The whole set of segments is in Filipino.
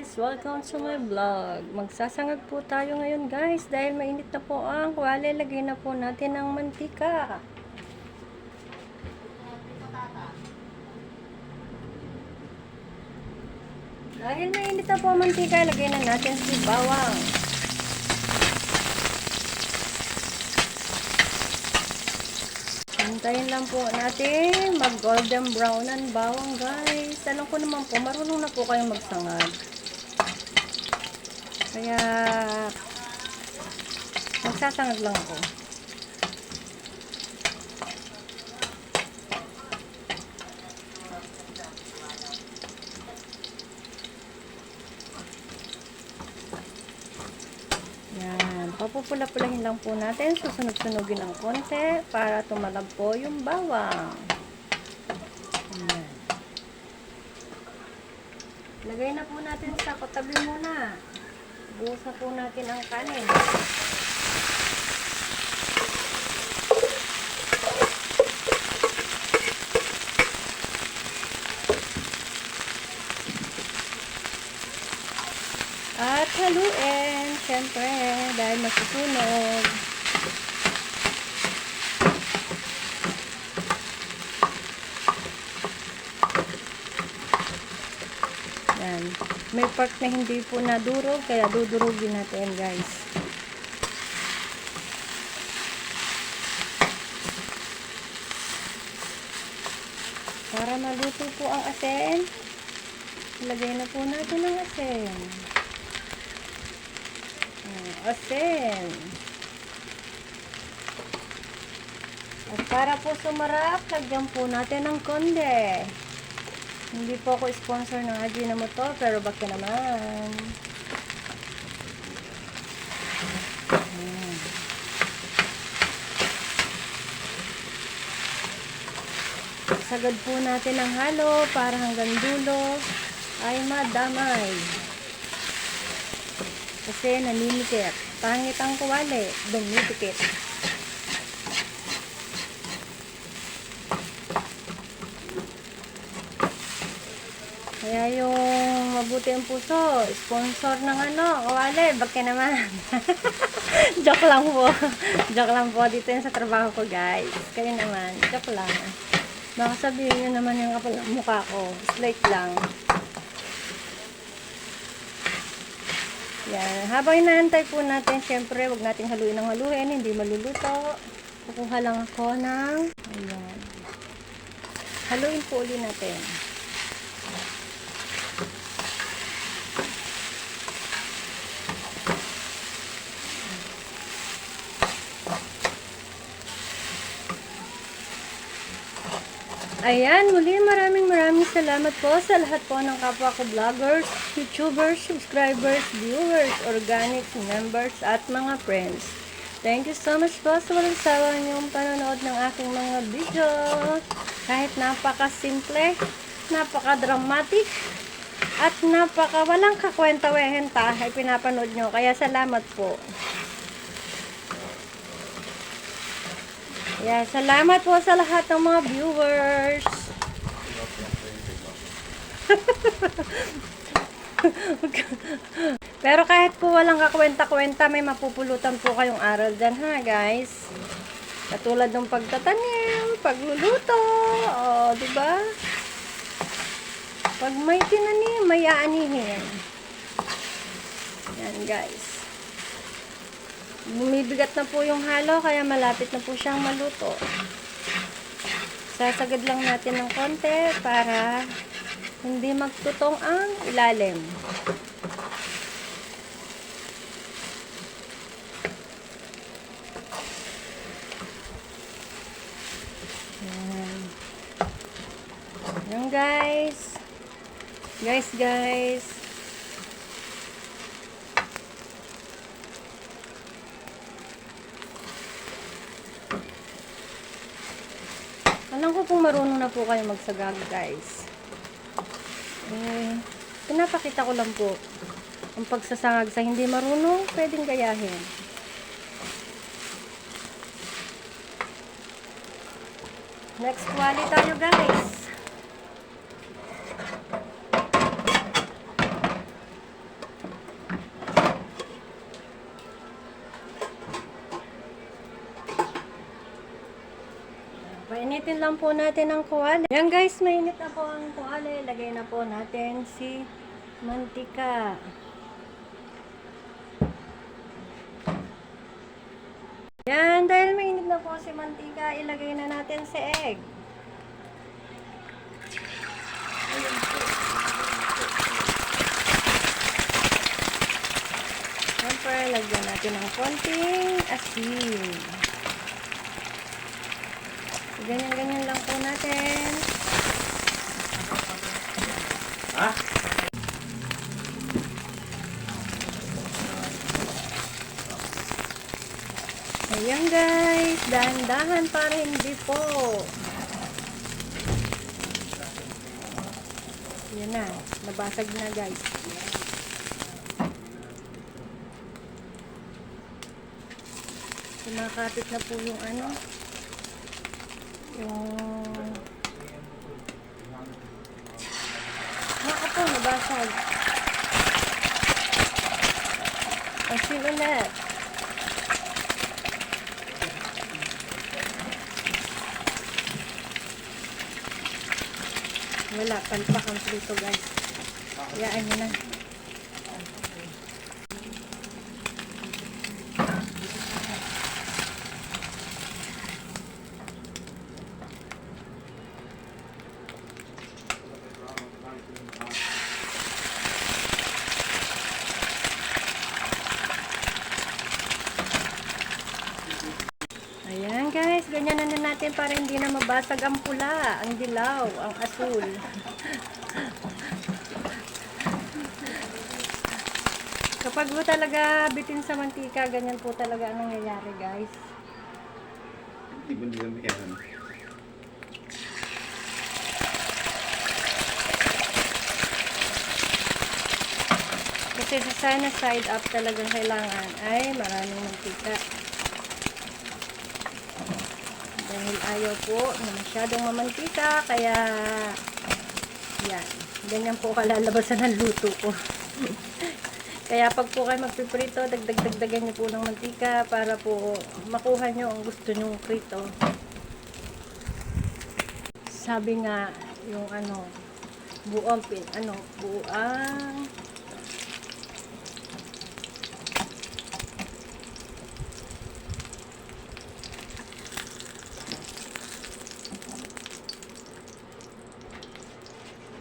guys! Welcome to my vlog. Magsasangag po tayo ngayon guys dahil mainit na po ang kawali. Lagay na po natin ang mantika. Dahil mainit na po ang mantika, lagay na natin si bawang. Hintayin lang po natin mag golden brown ang bawang guys. Alam ko naman po, marunong na po kayong magsangag. Kaya magsasangag lang ako. Yan, papupula-pulahin lang po natin, susunog-sunugin ng konti para tumalab po yung bawang. Yan. Lagay na po natin sa katabi muna. Buhos na po natin ang kanin. At haluin, syempre, dahil masusunog. Yan. May part na hindi po nadurog, kaya dudurugin natin, guys. Para maluto po ang asin, ilagay na po natin ang asin. Asin. At para po sumarap, lagyan po natin ng konde. Hindi po ako sponsor ng Ajinomoto, pero bakit naman? Sagad po natin ang halo para hanggang dulo ay madamay. Kasi naninipit. Pangit ang kuwali, dumidikit. Kaya yung mabuti ang puso, sponsor ng kuwali, bakit naman? Joke lang po. Joke lang po dito yung sa trabaho ko guys. Kayo naman, joke lang. Baka sabihin nyo naman yung kapal ng mukha ko. Slight lang. Yan. Habang inaantay po natin, syempre, wag nating haluin ng haluin, hindi maluluto. Kukuha lang ako ng, ayan. Haluin po ulit natin. Ayan, muli maraming salamat po sa lahat po ng kapwa ko vloggers, YouTubers, subscribers, viewers, organic members, at mga friends. Thank you so much po sa walang sawa niyong panonood ng aking mga video. Kahit napaka-simple, napaka-dramatic, at walang kakwenta-wehenta ay pinapanood nyo. Kaya salamat po. Yeah, salamat po sa lahat ng mga viewers. Pero kahit po walang kakwenta-kwenta, may mapupulutan po kayong aral dyan ha guys. Katulad ng pagtatanim, pagluluto, diba? Pag may tinanim, may aanihin. Yan guys. Bumibigat na po yung halo, kaya malapit na po siyang maluto. Sasagad lang natin ng konti para hindi magtutong ang ilalim. Yan. Yan guys. Guys. Alam ko pong marunong na po kayo magsagag guys. Pinapakita ko lang po ang pagsasangag sa hindi marunong, pwedeng gayahin. Next quality tayo guys. Initin lang po natin ang kuwali. Yan guys, mainit na po ang kuwali. Lagay na po natin si mantika. Yan, dahil mainit na po si mantika, ilagay na natin si egg. Siyempre, lagyan natin ng konting asin. Ganyan-ganyan lang po natin. Ha? Ayan guys, dahan-dahan para hindi po. Yan na, nabasag na guys. Kumakapit na po yung ano, yung naka po, nabasag. Asin ulit. Wala, palpak ang prito guys. Hayaan nyo na. Ayan guys, ganyan na natin para hindi na mabasag ang pula, ang dilaw, ang asul. Kapag po talaga bitin sa mantika, ganyan po talaga ang nangyayari guys. Hindi kami yan. Kasi sa sana side up talagang kailangan ay maraming mantika. Dahil ayaw po na masyadong mamantika, kaya yan, ganyan po kalalabasan ng luto ko. Kaya pag po kayo magpiprito, dagdagan nyo po ng mantika para po makuha nyo ang gusto nyong prito. Sabi nga, yung ano, buong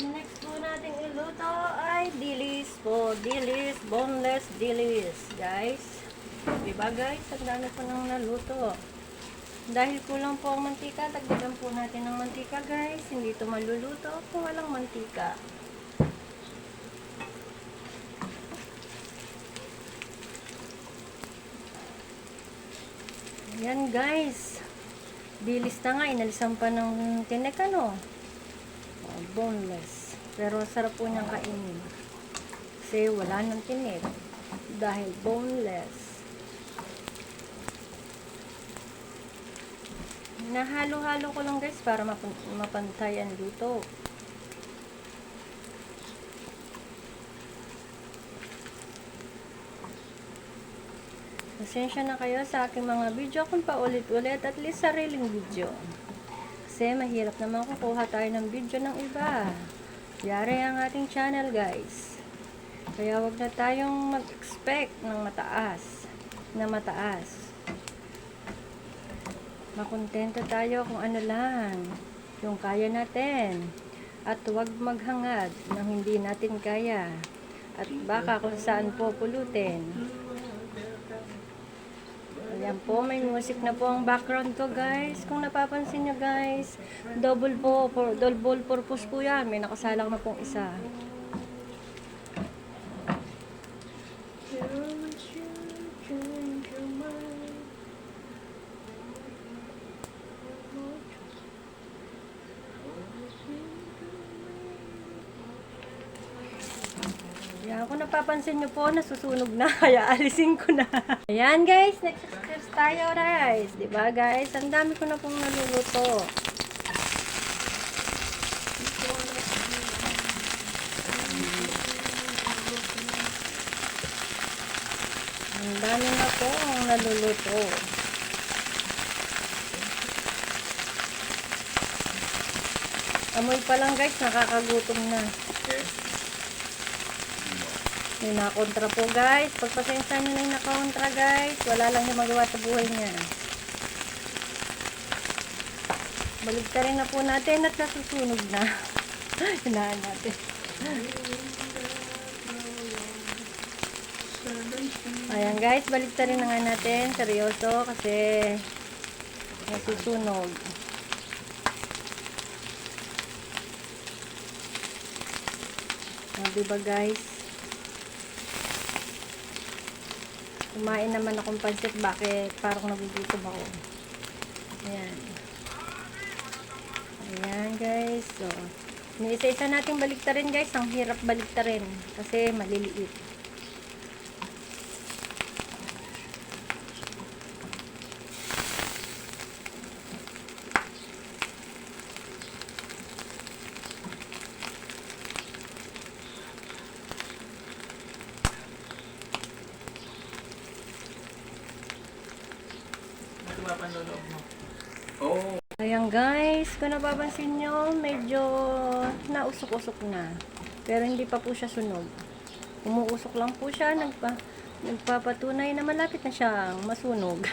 next po natin iluto ay dilis po. Dilis, boneless dilis, guys. Diba guys? Ang dami po nang naluto. Dahil kulang po ang mantika, dagdagan po natin ng mantika guys. Hindi ito maluluto kung walang mantika. Ayan guys. Dilis na nga, inalisan pa ng tinik ano. Boneless. Pero sarap po niyang kainin. Kasi wala nang tinik. Dahil boneless. Nahalo-halo ko lang guys para mapantay ang luto. Pasensya na kayo sa aking mga video kung paulit-ulit, at least sariling video. Kasi mahirap naman kukuha tayo ng video ng iba. Yari ang ating channel guys. Kaya wag na tayong mag-expect ng mataas. Makontento tayo kung ano lang yung kaya natin. At huwag maghangad ng hindi natin kaya. At baka kung saan po pulutin. Ayan po, may music na po ang background ko guys. Kung napapansin nyo guys, double purpose po yan. May nakasalang na pong isa. Ayan, kung napapansin nyo po, nasusunog na. Kaya alisin ko na. Ayan guys, next steps tayo guys. Diba guys? Ang dami ko na pong naluluto. Ang dami na po ang naluluto. Amoy pa lang guys, nakakagutom na. Okay. May nakontra po guys. Pagpasensya nyo na yung nakontra guys. Wala lang yung magawa sa buhay niya. Baligtarin na po natin at nasusunog na. Hinaan natin. Ayan guys, baligtarin na nga natin. Seryoso kasi nasusunog. Diba guys? Kumain naman akong pansit. Bakit? Parang nagugutom ako. Ayan. Ayan guys. So, isa-isa nating baliktarin guys. Ang hirap baliktarin. Kasi maliliit. Oh. Ayan guys, kung napapansin nyo, medyo nausok-usok na. Pero hindi pa po siya sunog. Umuusok lang po siya, nagpapatunay na malapit na siyang masunog.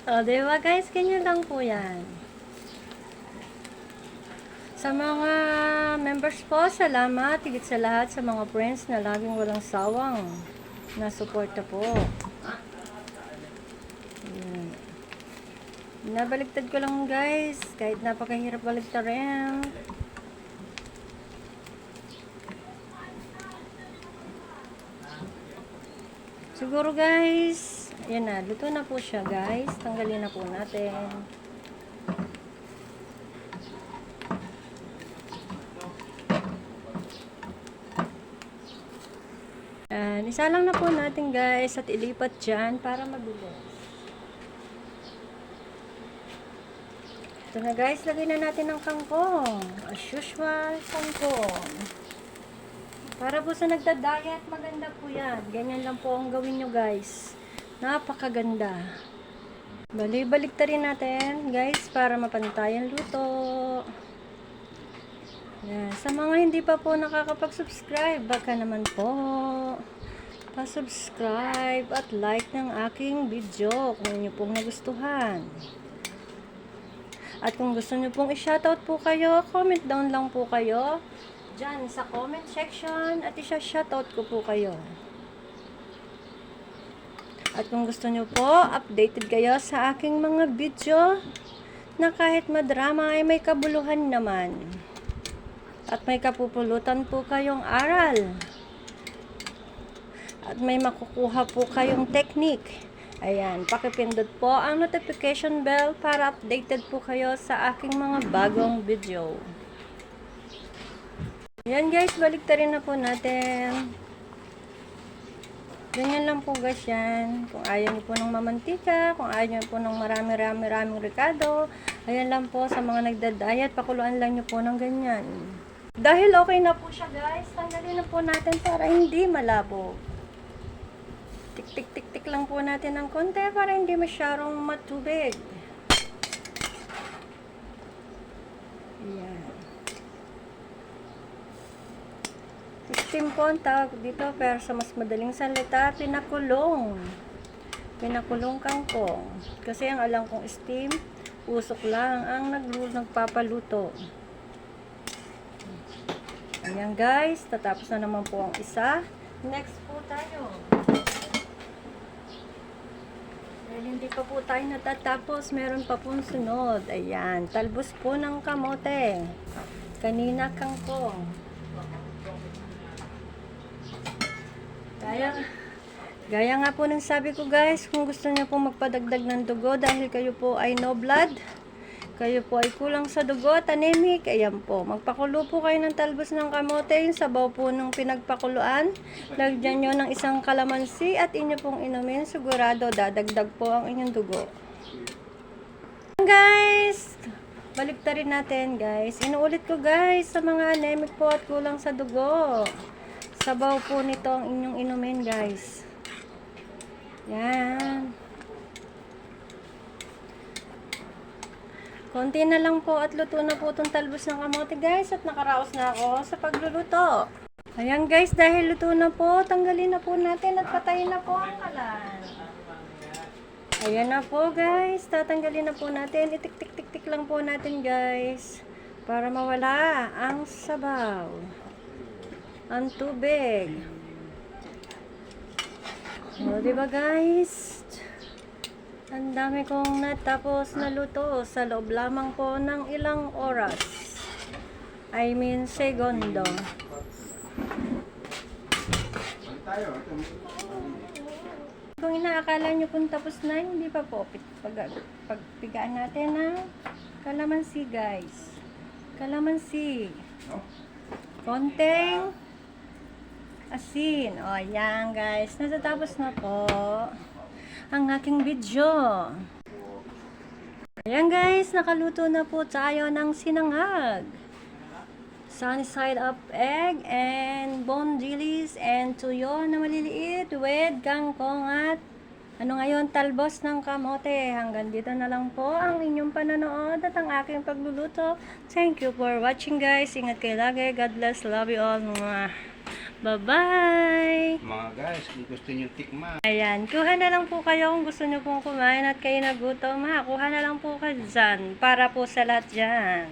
O, diba guys, ganyan lang po yan. Sa mga members po, salamat. Higit sa lahat sa mga friends na laging walang sawang na suporta po. Nabaliktad ko lang guys, kahit napakahirap baliktarin. Siguro guys, yan na, luto na po siya guys. Tanggalin na po natin. Isa lang na po natin guys at ilipat dyan para mabilis. Ito na guys, lagay na natin ng kangkong. As usual, kangkong. Para po sa nagda-diet, maganda po yan. Ganyan lang po ang gawin nyo guys. Napakaganda. Balik-baliktarin natin guys para mapantay ang luto. Yan. Sa mga hindi pa po nakakapag-subscribe, baka naman po pa-subscribe at like ng aking video kung inyo pong nagustuhan. At kung gusto nyo pong i-shoutout po kayo, comment down lang po kayo dyan sa comment section at i-shoutout ko po kayo. At kung gusto nyo po, updated kayo sa aking mga video na kahit madrama ay may kabuluhan naman. At may kapupulutan po kayong aral. At may makukuha po kayong technique. Ayan, pakipindot po ang notification bell para updated po kayo sa aking mga bagong video. Ayan guys, baliktarin na po natin. Ganyan lang po guys yan. Kung ayaw niyo po ng mamantika, kung ayaw niyo po ng marami-raming ricado, ayan lang po sa mga nagda-diet, pakuluan lang niyo po ng ganyan. Dahil okay na po siya guys, tanggalin na po natin para hindi malabo. Tik-tik-tik-tik lang po natin ng konti para hindi masyadong matubig. Ayan. Steam po ang tawag dito, pero sa mas madaling salita, pinakulong. Pinakulong kangkong. Kasi ang alam kong steam, usok lang ang nagpapaluto. Ayan guys, tatapos na naman po ang isa. Next po tayo. Dahil hindi pa po tayo natatapos, meron pa pong sunod. Ayan, talbos po ng kamote. Kanina kangkong. Gaya nga po ng sabi ko guys, kung gusto niyo po magpadagdag ng dugo dahil kayo po ay no blood, kayo po ay kulang sa dugo at anemic, ayan po, magpakulo po kayo ng talbos ng kamote, yung sabaw po ng pinagpakuluan, lagyan nyo ng isang kalamansi at inyo pong inumin, sigurado dadagdag po ang inyong dugo. Guys, baliktarin natin guys, inuulit ko guys sa mga anemic po at kulang sa dugo, sabaw po nito ang inyong inumin guys. Yan. Konti na lang po at luto na po itong talbos ng kamote guys at nakaraos na ako sa pagluluto. Ayan guys, dahil luto na po, tanggalin na po natin at patayin na po ang kalan. Ayan na po guys, tatanggalin na po natin, itik-tik-tik-tik lang po natin guys para mawala ang sabaw, ang tubig. O diba guys? Ang dami kong natapos na luto sa loob lamang po ng ilang oras. I mean, segundo. Kung inaakala nyo pong tapos na, hindi pa po. Pagpigaan natin ng kalamansi, guys. Kalamansi. Konting asin. O, yan, guys. Natatapos na po ang aking video. Ayan guys, nakaluto na po tayo ng sinangag. Sunny side up egg and bone dilis and tuyo na maliliit with kangkong at ngayon, talbos ng kamote. Hanggang dito na lang po ang inyong panonood at ang aking pagluluto. Thank you for watching guys. Ingat kayo lagi. God bless. Love you all. Bye-bye! Mga guys, kung gusto nyo tikman. Ayan, kuha na lang po kayo kung gusto nyo pong kumain at kayo nagutom ha. Kuha na lang po kayo dyan para po sa lahat dyan.